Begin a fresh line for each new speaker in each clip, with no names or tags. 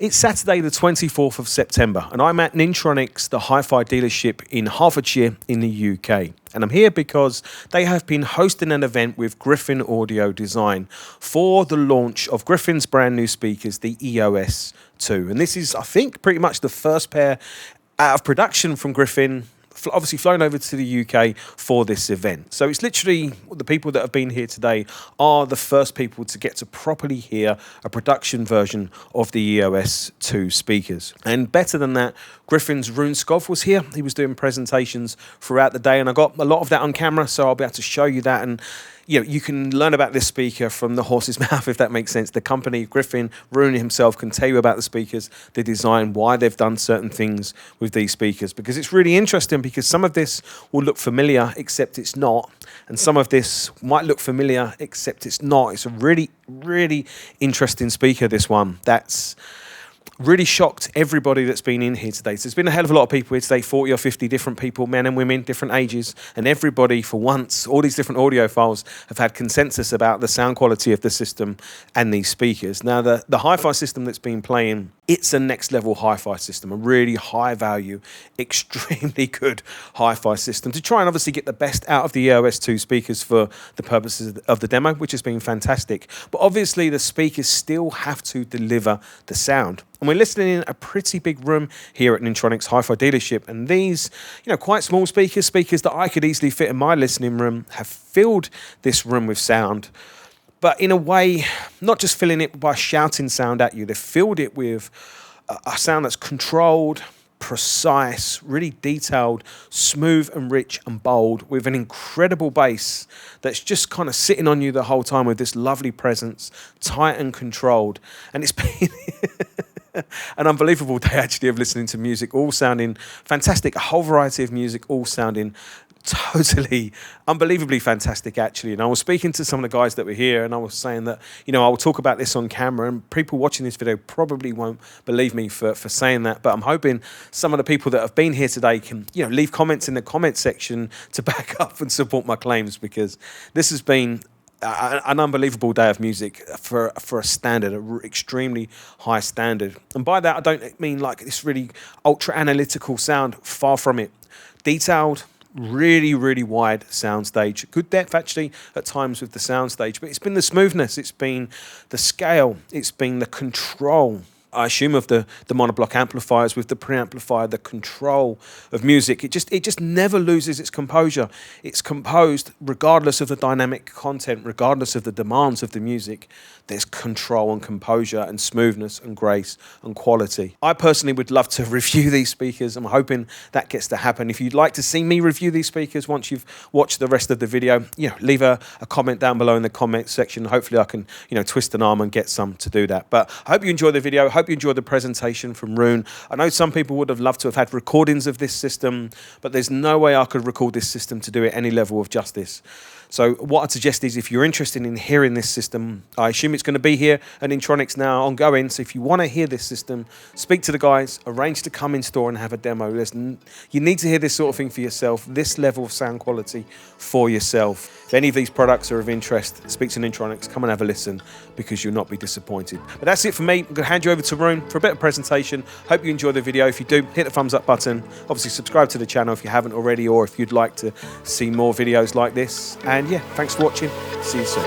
It's Saturday the 24th of September and I'm at Nintronics, the HiFi dealership in Hertfordshire in the UK. And I'm here because they have been hosting an event with Gryphon Audio Design for the launch of Gryphon's brand new speakers, the EOS 2. And this is, I think, pretty much the first pair out of production from Gryphon, obviously flown over to the UK for this event. So it's literally the people that have been here today are the first people to get to properly hear a production version of the EOS 2 speakers. And better than that, Gryphon's Rune Skov was here. He was doing presentations throughout the day and I got a lot of that on camera, so I'll be able to show you that. And you can learn about this speaker from the horse's mouth, if that makes sense. The company, Gryphon, Rune himself can tell you about the speakers, the design, why they've done certain things with these speakers. Because it's really interesting because some of this will look familiar, except it's not. And some of this might look familiar, except it's not. It's a really, really interesting speaker, this one. That's really shocked everybody that's been in here today. So there's been a hell of a lot of people here today, 40 or 50 different people, men and women, different ages, and everybody, for once, all these different audiophiles have had consensus about the sound quality of the system and these speakers. Now, the hi-fi system that's been playing, it's a next level hi-fi system, a really high value, extremely good hi-fi system to try and obviously get the best out of the EOS 2 speakers for the purposes of the demo, which has been fantastic. But obviously the speakers still have to deliver the sound. And we're listening in a pretty big room here at Nintronics HiFi Dealership. And these, quite small speakers that I could easily fit in my listening room, have filled this room with sound. But in a way, not just filling it by shouting sound at you, they've filled it with a sound that's controlled, precise, really detailed, smooth and rich and bold, with an incredible bass that's just kind of sitting on you the whole time with this lovely presence, tight and controlled. And it's been an unbelievable day actually of listening to music, all sounding fantastic, a whole variety of music, all sounding totally unbelievably fantastic actually. And I was speaking to some of the guys that were here and I was saying that, I will talk about this on camera and people watching this video probably won't believe me for saying that, but I'm hoping some of the people that have been here today can, leave comments in the comment section to back up and support my claims, because this has been an unbelievable day of music for a standard, an extremely high standard. And by that, I don't mean like this really ultra analytical sound, far from it. Detailed, really, really wide soundstage. Good depth actually at times with the soundstage, but it's been the smoothness, it's been the scale, it's been the control, I assume, of the monoblock amplifiers with the preamplifier, the control of music. It just never loses its composure. It's composed regardless of the dynamic content, regardless of the demands of the music. There's control and composure and smoothness and grace and quality. I personally would love to review these speakers. I'm hoping that gets to happen. If you'd like to see me review these speakers once you've watched the rest of the video, leave a comment down below in the comment section. Hopefully I can, twist an arm and get some to do that. But I hope you enjoyed the video. I hope you enjoyed the presentation from Rune. I know some people would have loved to have had recordings of this system, but there's no way I could record this system to do it any level of justice. So what I'd suggest is, if you're interested in hearing this system, I assume it's going to be here at Nintronics now ongoing. So if you want to hear this system, speak to the guys, arrange to come in store and have a demo. You need to hear this sort of thing for yourself, this level of sound quality for yourself. If any of these products are of interest, speak to Nintronics, come and have a listen, because you'll not be disappointed. But that's it for me. I'm going to hand you over to Rune for a better presentation. Hope you enjoy the video. If you do, hit the thumbs up button. Obviously subscribe to the channel if you haven't already, or if you'd like to see more videos like this. And yeah, thanks for watching. See you soon.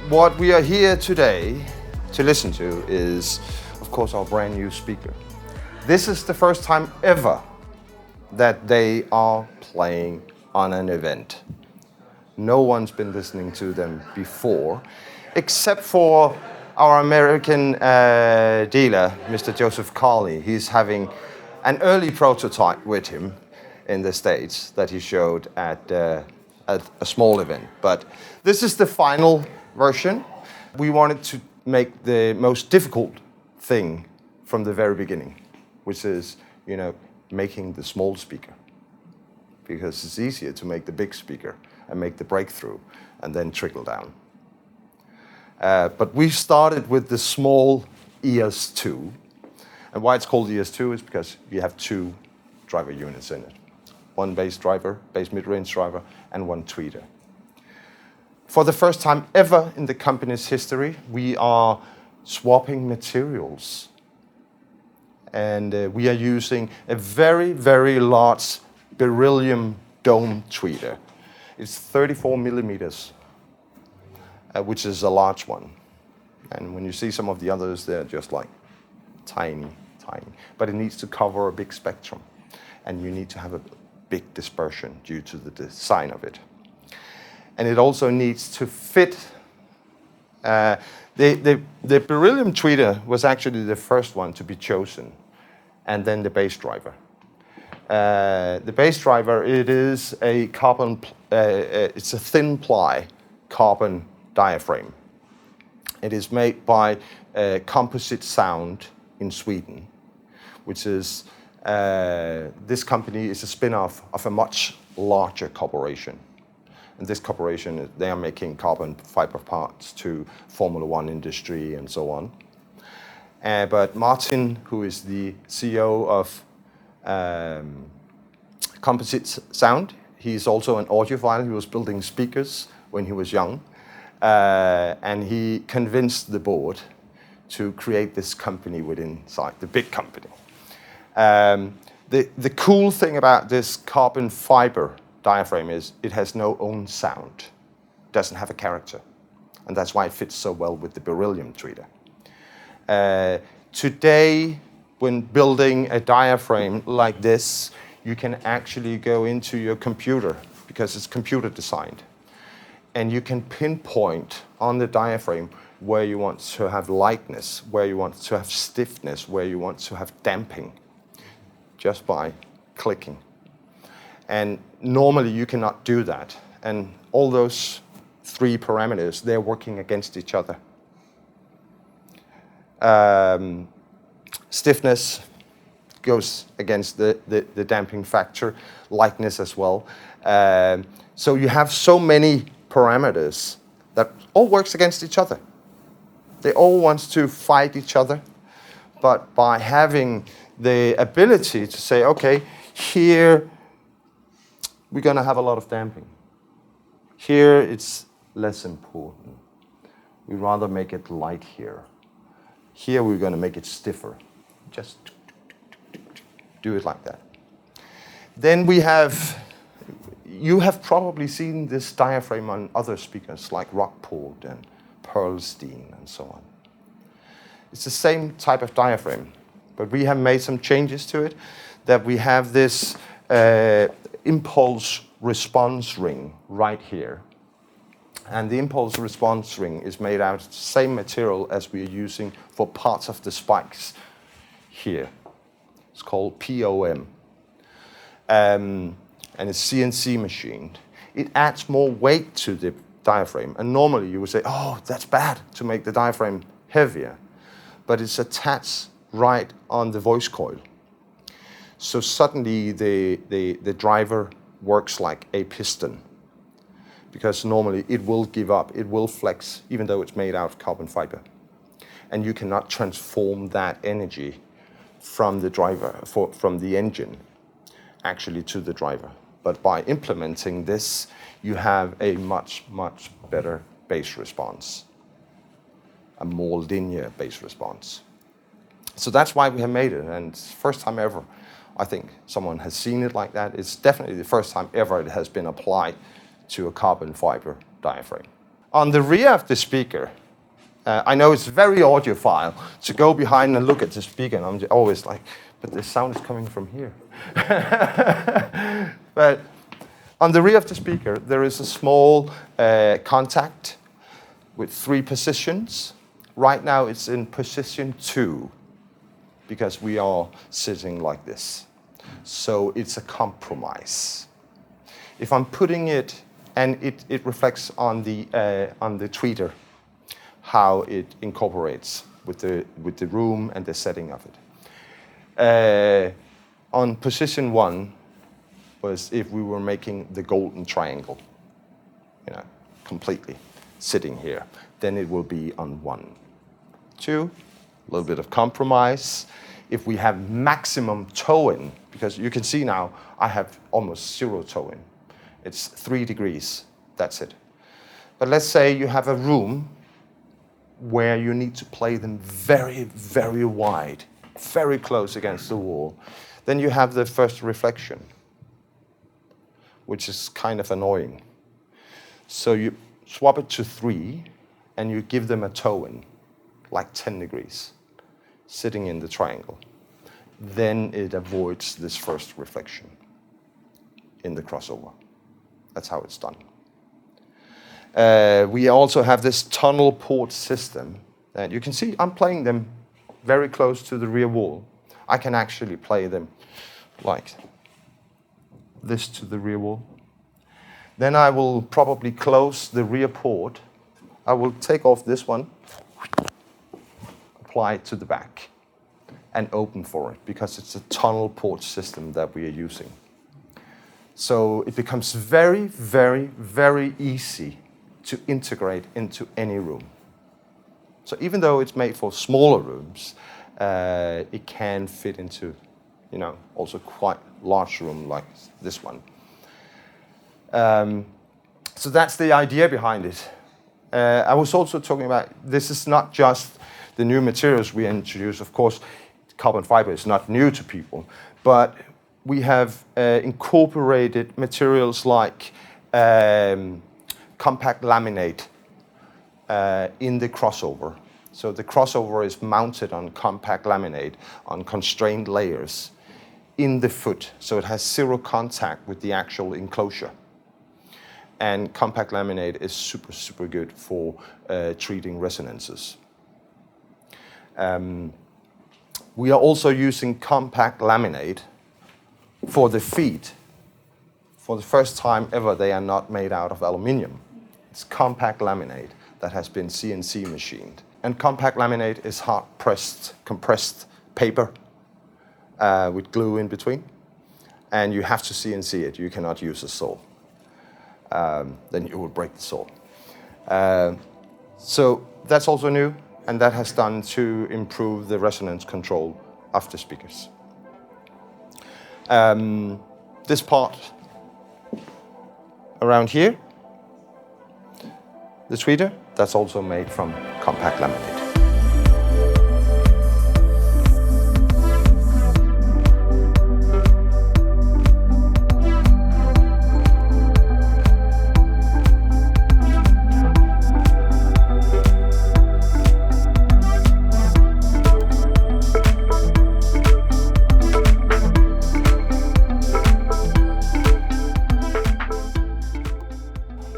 What we are here today to listen to is, of course, our brand new speaker. This is the first time ever that they are playing on an event. No one's been listening to them before, except for our American dealer, Mr. Joseph Carley. He's having an early prototype with him in the States that he showed at a small event. But this is the final version. We wanted to make the most difficult thing from the very beginning, which is, making the small speaker. because it's easier to make the big speaker and make the breakthrough and then trickle down. But we started with the small EOS 2. And why it's called EOS 2 is because you have 2 driver units in it. One bass driver, bass mid-range driver, and one tweeter. For the first time ever in the company's history, we are swapping materials. And we are using a very, very large beryllium dome tweeter. It's 34 millimeters, which is a large one. And when you see some of the others, they're just like tiny, tiny. But it needs to cover a big spectrum. And you need to have a big dispersion due to the design of it. And it also needs to fit. The beryllium tweeter was actually the first one to be chosen, and then the bass driver. The bass driver, it is a carbon, it's a thin ply carbon diaphragm. It is made by Composite Sound in Sweden, which is, this company is a spin-off of a much larger corporation. And this corporation, they are making carbon fiber parts to Formula One industry and so on. But Martin, who is the CEO of Composite Sound, he's also an audiophile. He was building speakers when he was young. And he convinced the board to create this company within inside, the big company. The cool thing about this carbon fiber diaphragm is it has no own sound, doesn't have a character, and that's why it fits so well with the beryllium tweeter. Today, when building a diaphragm like this, you can actually go into your computer, because it's computer designed, and you can pinpoint on the diaphragm where you want to have lightness, where you want to have stiffness, where you want to have damping, just by clicking. And normally you cannot do that. And all those 3 parameters, they're working against each other. Stiffness goes against the damping factor, lightness as well. So you have so many parameters that all works against each other. They all want to fight each other, but by having the ability to say, okay, here we're going to have a lot of damping. Here it's less important. We'd rather make it light here. Here we're going to make it stiffer. Just do it like that. Then we have, you have probably seen this diaphragm on other speakers like Rockport and Pearlstein and so on. It's the same type of diaphragm, but we have made some changes to it, that we have this impulse response ring right here. And the impulse response ring is made out of the same material as we are using for parts of the spikes here. It's called POM. And it's CNC machined. It adds more weight to the diaphragm. And normally you would say, oh, that's bad to make the diaphragm heavier. But it's attached right on the voice coil. So suddenly the driver works like a piston, because normally it will give up, it will flex, even though it's made out of carbon fiber. And you cannot transform that energy from the driver, from the engine, actually to the driver. But by implementing this, you have a much, much better bass response, a more linear bass response. So that's why we have made it, and it's the first time ever I think someone has seen it like that. It's definitely the first time ever it has been applied to a carbon fiber diaphragm. On the rear of the speaker, I know it's very audiophile to go behind and look at the speaker, and I'm always like, but the sound is coming from here. But on the rear of the speaker, there is a small contact with 3 positions. Right now it's in position 2, because we are sitting like this. So it's a compromise. If I'm putting it, and it reflects on the tweeter, how it incorporates with the room and the setting of it. On position 1, was if we were making the golden triangle, you know, completely sitting here. Then it will be on 1, 2, a little bit of compromise. If we have maximum toe-in, because you can see now I have almost 0 toe-in. It's 3 degrees, that's it. But let's say you have a room where you need to play them very, very wide, very close against the wall. Then you have the first reflection, which is kind of annoying. So you swap it to 3, and you give them a toe-in, like 10 degrees, sitting in the triangle. Then it avoids this first reflection in the crossover. That's how it's done. We also have this tunnel port system. And you can see I'm playing them very close to the rear wall. I can actually play them like this to the rear wall. Then I will probably close the rear port. I will take off this one, apply it to the back, and open for it, because it's a tunnel port system that we are using. So it becomes very, very, very easy to integrate into any room. So even though it's made for smaller rooms, it can fit into, you know, also quite large room like this one. So that's the idea behind it. I was also talking about, this is not just the new materials we introduce. Of course, carbon fiber is not new to people, but we have incorporated materials like compact laminate in the crossover. So the crossover is mounted on compact laminate on constrained layers in the foot, so it has 0 contact with the actual enclosure. And compact laminate is super, super good for treating resonances. We are also using compact laminate for the feet. For the first time ever, they are not made out of aluminium. It's compact laminate that has been CNC machined. And compact laminate is hard-pressed, compressed paper with glue in between. And you have to CNC it. You cannot use a saw. Then you will break the saw. So that's also new, and that has done to improve the resonance control of the speakers. This part around here, the tweeter, that's also made from compact laminate.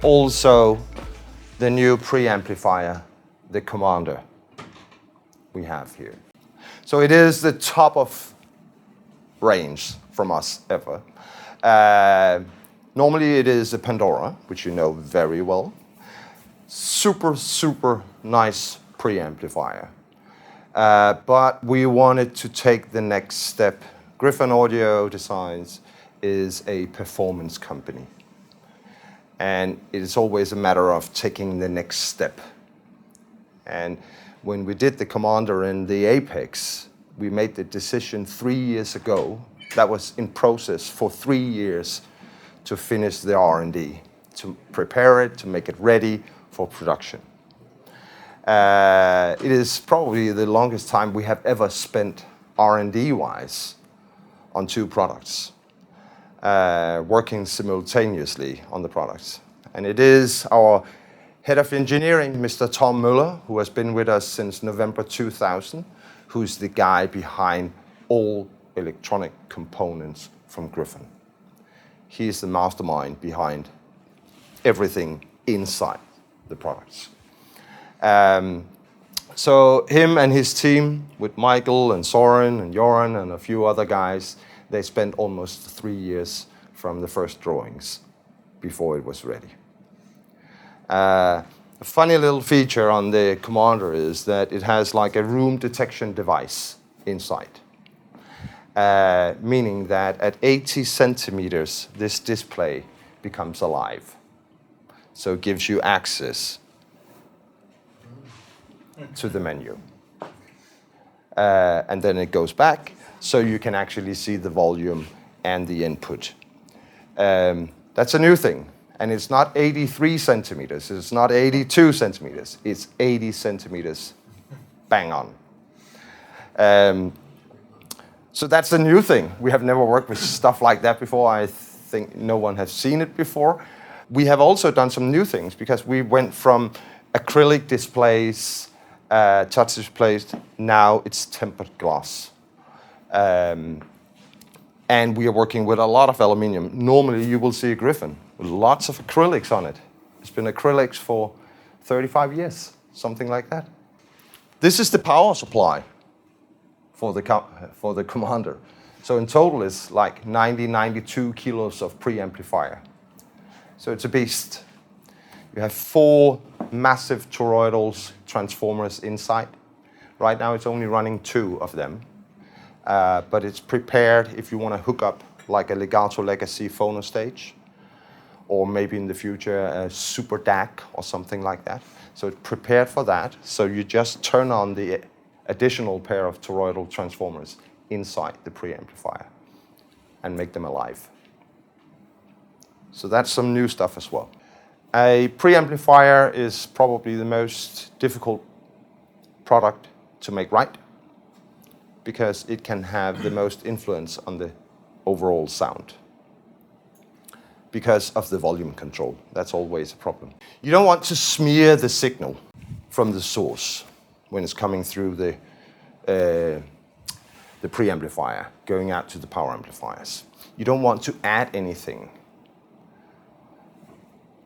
Also, the new preamplifier, the Commander, we have here. So it is the top of range from us ever. Normally it is a Pandora, which you know very well. Super, super nice preamplifier. But we wanted to take the next step. Gryphon Audio Designs is a performance company. And it is always a matter of taking the next step. And when we did the Commander and the Apex, we made the decision 3 years ago. That was in process for 3 years to finish the R&D, to prepare it, to make it ready for production. It is probably the longest time we have ever spent R&D-wise on 2 products. Working simultaneously on the products. And it is our head of engineering, Mr. Tom Müller, who has been with us since November 2000, who's the guy behind all electronic components from Gryphon. He is the mastermind behind everything inside the products. So him and his team, with Michael and Soren and Joran and a few other guys, they spent almost 3 years from the first drawings before it was ready. A funny little feature on the Commander is that it has like a room detection device inside. meaning that at 80 centimeters, this display becomes alive. So it gives you access to the menu. And then it goes back, so you can actually see the volume and the input. That's a new thing. And it's not 83 centimeters, it's not 82 centimeters, it's 80 centimeters, bang on. So that's a new thing. We have never worked with stuff like that before. I think no one has seen it before. We have also done some new things because we went from acrylic displays, touch displays, now it's tempered glass. And we are working with a lot of aluminum. Normally you will see a Gryphon with lots of acrylics on it. It's been acrylics for 35 years, something like that. This is the power supply for the Commander. So in total it's like 92 kilos of preamplifier. So it's a beast. You have 4 massive toroidal transformers inside. Right now it's only running 2 of them. But it's prepared if you want to hook up like a Legato Legacy phono stage, or maybe in the future a super DAC or something like that. So it's prepared for that. So you just turn on the additional pair of toroidal transformers inside the preamplifier and make them alive. So that's some new stuff as well. A preamplifier is probably the most difficult product to make right, because it can have the most influence on the overall sound because of the volume control. That's always a problem. You don't want to smear the signal from the source when it's coming through the preamplifier, going out to the power amplifiers. You don't want to add anything.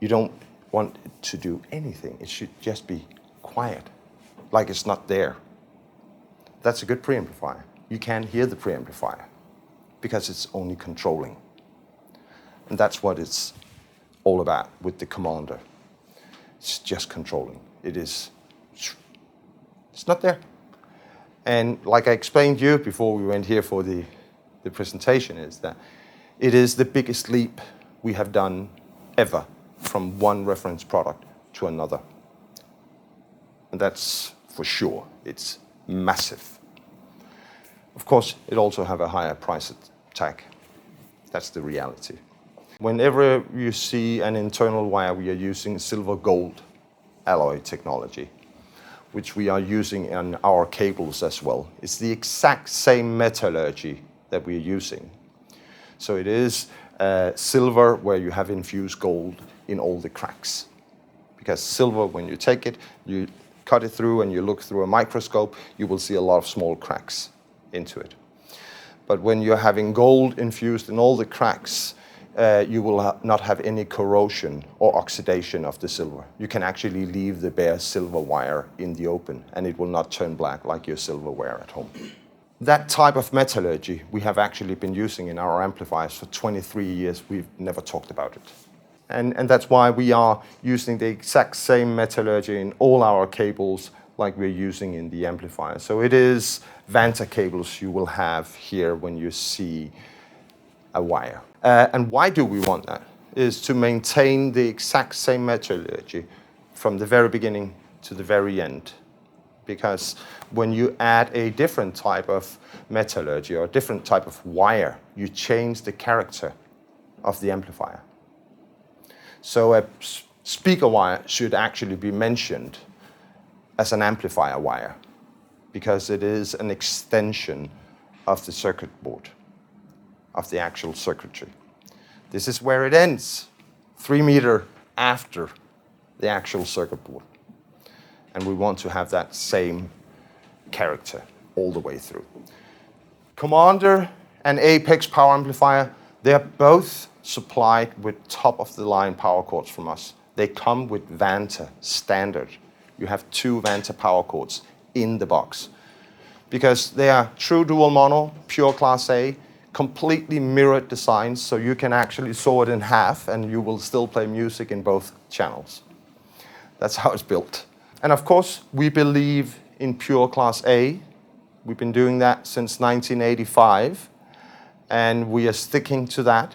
You don't want it to do anything. It should just be quiet, like it's not there. That's a good preamplifier. You can't hear the preamplifier because it's only controlling. And that's what it's all about with the Commander. It's just controlling. It's not there. And like I explained to you before we went here for the presentation, is that it is the biggest leap we have done ever from one reference product to another. And that's for sure. It's massive. Of course, it also have a higher price tag. That's the reality. Whenever you see an internal wire, we are using silver gold alloy technology, which we are using in our cables as well. It's the exact same metallurgy that we are using. So it is silver where you have infused gold in all the cracks. Because silver, when you take it, you cut it through and you look through a microscope, you will see a lot of small cracks into it. But when you're having gold infused in all the cracks, you will not have any corrosion or oxidation of the silver. You can actually leave the bare silver wire in the open and it will not turn black like your silverware at home. That type of metallurgy we have actually been using in our amplifiers for 23 years. We've never talked about it. And that's why we are using the exact same metallurgy in all our cables like we're using in the amplifier. So it is Vanta cables you will have here when you see a wire. And why do we want that? Is to maintain the exact same metallurgy from the very beginning to the very end. Because when you add a different type of metallurgy or a different type of wire, you change the character of the amplifier. So a speaker wire should actually be mentioned as an amplifier wire because it is an extension of the circuit board, of the actual circuitry. This is where it ends, 3 meters after the actual circuit board. And we want to have that same character all the way through. Commander and Apex power amplifier, they're both supplied with top-of-the-line power cords from us. They come with Vanta standard. You have 2 Vanta power cords in the box. Because they are true dual mono, pure class A, completely mirrored designs, so you can actually saw it in half and you will still play music in both channels. That's how it's built. And of course, we believe in pure class A. We've been doing that since 1985. and we are sticking to that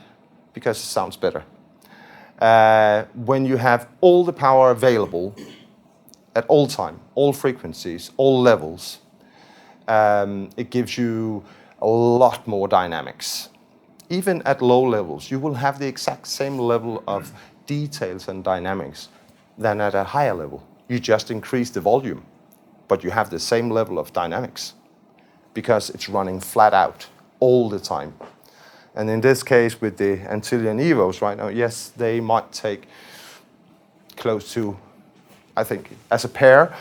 because it sounds better. When you have all the power available at all time, all frequencies, all levels, it gives you a lot more dynamics. Even at low levels, you will have the exact same level of details and dynamics than at a higher level. You just increase the volume, but you have the same level of dynamics because it's running flat out all the time. And in this case, with the Antillean Evos right now, yes, they might take close to, I think, as a pair,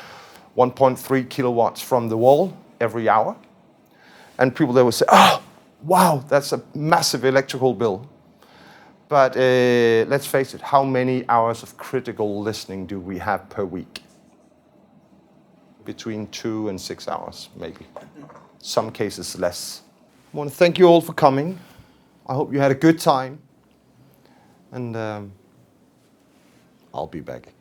1.3 kilowatts from the wall every hour. And people, they will say, oh, wow, that's a massive electrical bill. But let's face it, how many hours of critical listening do we have per week? Between 2 and 6 hours, maybe. Some cases less. I want to thank you all for coming. I hope you had a good time. And I'll be back.